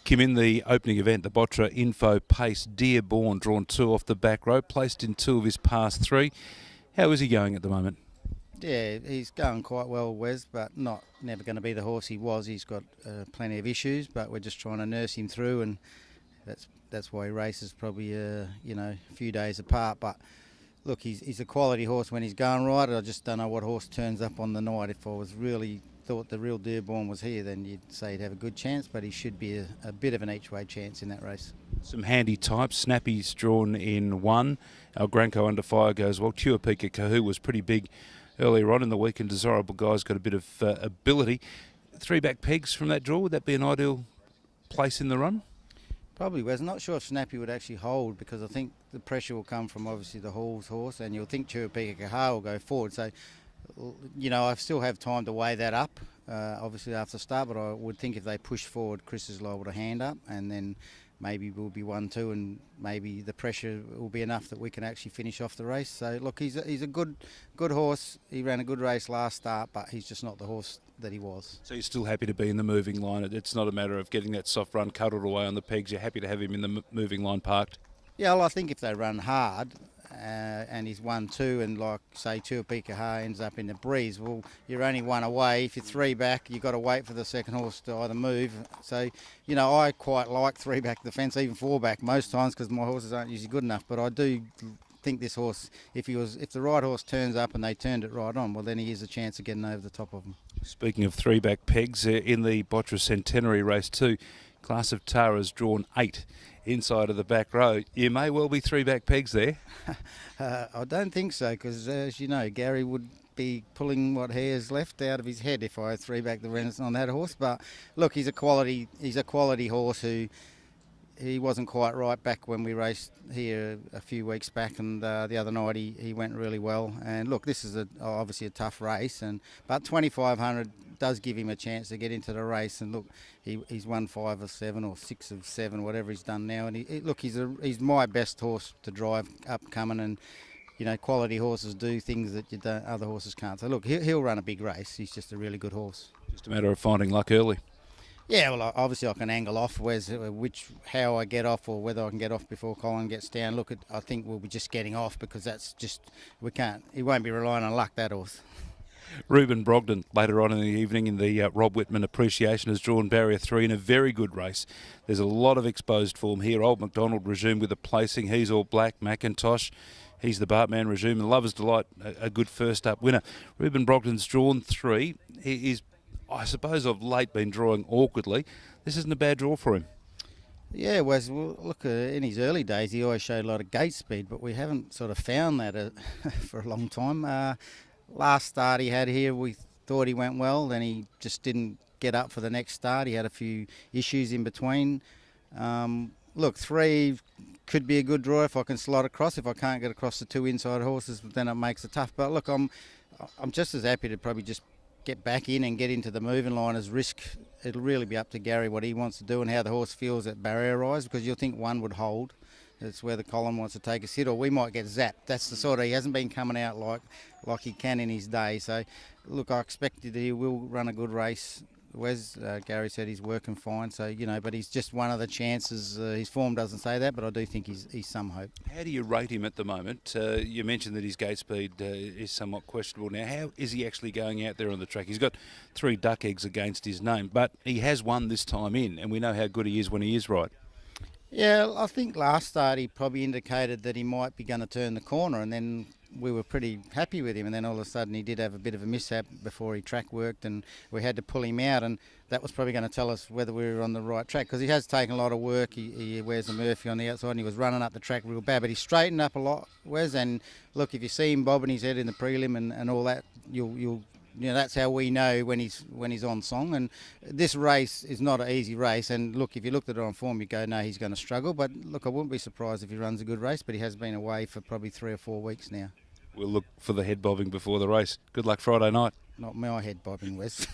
Kim, in the opening event, the Botra Info Pace Dearborn drawn 2 off the back row, placed in 2 of his past 3. How is he going at the moment? Yeah, he's going quite well, Wes, but never going to be the horse he was. He's got plenty of issues, but we're just trying to nurse him through, and that's why he races probably a few days apart. But look, he's a quality horse when he's going right. I just don't know what horse turns up on the night. If I was really thought the real Dearborn was here, then you'd say he'd have a good chance, but he should be a bit of an each-way chance in that race. Some handy types. Snappy's drawn in 1. Our Granco Under Fire goes well. Topeka High was pretty big earlier on in the week, and Desirable Guy's got a bit of ability. 3 back pegs from that draw, would that be an ideal place in the run? Probably was. Not sure if Snappy would actually hold, because I think the pressure will come from obviously the Hall's horse, and you'll think Topeka High will go forward. So, I still have time to weigh that up, obviously after the start, but I would think if they push forward, Chris is liable to hand up, and then maybe we'll be 1-2, and maybe the pressure will be enough that we can actually finish off the race. So look, he's a good horse. He ran a good race last start, but he's just not the horse that he was. So you're still happy to be in the moving line? It's not a matter of getting that soft run cuddled away on the pegs. You're happy to have him in the moving line parked? Yeah, well, I think if they run hard and he's 1-2, and like say Topeka High ends up in the breeze, well, you're only 1 away. If you're 3 back, you've got to wait for the second horse to either move. So, I quite like 3 back the fence, even 4 back most times, because my horses aren't usually good enough. But I do think this horse, if the right horse turns up and they turned it right on, well, then he has a chance of getting over the top of them. Speaking of 3 back pegs, in the Botra Centenary race 2, Class of Tara's drawn 8 inside of the back row. You may well be 3 back pegs there. I don't think so, because as you know, Gary would be pulling what hair's left out of his head if I 3 back the Renaissance on that horse. But look, he's a quality horse who he wasn't quite right back when we raced here a few weeks back, and the other night he went really well. And look, this is obviously a tough race, but 2,500 does give him a chance to get into the race. And look, he's won 5 of 7 or 6 of 7, whatever he's done now. And he's my best horse to drive upcoming. And quality horses do things that other horses can't. So look, he'll run a big race. He's just a really good horse. Just a matter of finding luck early. Yeah, well, obviously I can angle off how I get off, or whether I can get off before Colin gets down. Look, I think we'll be just getting off, because he won't be relying on luck, that horse. Reuben Brogden later on in the evening in the Rob Whitman Appreciation has drawn barrier 3 in a very good race. There's a lot of exposed form here. Old McDonald resumed with a placing. He's all black. McIntosh, he's the Bartman resumed. And Lover's Delight, a good first up winner. Reuben Brogden's drawn 3. He's, I suppose, of late been drawing awkwardly. This isn't a bad draw for him. Yeah, Wes, well, look, in his early days he always showed a lot of gate speed, but we haven't sort of found that for a long time. Last start he had here, we thought he went well, then he just didn't get up for the next start. He had a few issues in between. Look, 3 could be a good draw if I can slot across. If I can't get across the 2 inside horses, then it makes it tough. But look, I'm just as happy to probably just get back in and get into the moving line as risk. It'll really be up to Gary what he wants to do and how the horse feels at barrier rise, because you'll think 1 would hold. That's where the Colin wants to take a sit, or we might get zapped. That's the sort of, he hasn't been coming out like he can in his day. So look, I expect that he will run a good race. Gary said he's working fine, so but he's just one of the chances. His form doesn't say that, but I do think he's some hope. How do you rate him at the moment? You mentioned that his gate speed is somewhat questionable now. How is he actually going out there on the track? He's got 3 duck eggs against his name, but he has won this time in, and we know how good he is when he is right. Yeah, I think last start he probably indicated that he might be going to turn the corner, and then we were pretty happy with him, and then all of a sudden he did have a bit of a mishap before he track worked, and we had to pull him out, and that was probably going to tell us whether we were on the right track, because he has taken a lot of work. He wears a Murphy on the outside, and he was running up the track real bad, but he straightened up a lot, Wes, and look, if you see him bobbing his head in the prelim and all that, you'll that's how we know when he's on song. And this race is not an easy race. And look, if you looked at it on form, you go, no, he's going to struggle. But look, I wouldn't be surprised if he runs a good race. But he has been away for probably 3 or 4 weeks now. We'll look for the head bobbing before the race. Good luck Friday night. Not my head bobbing, Wes.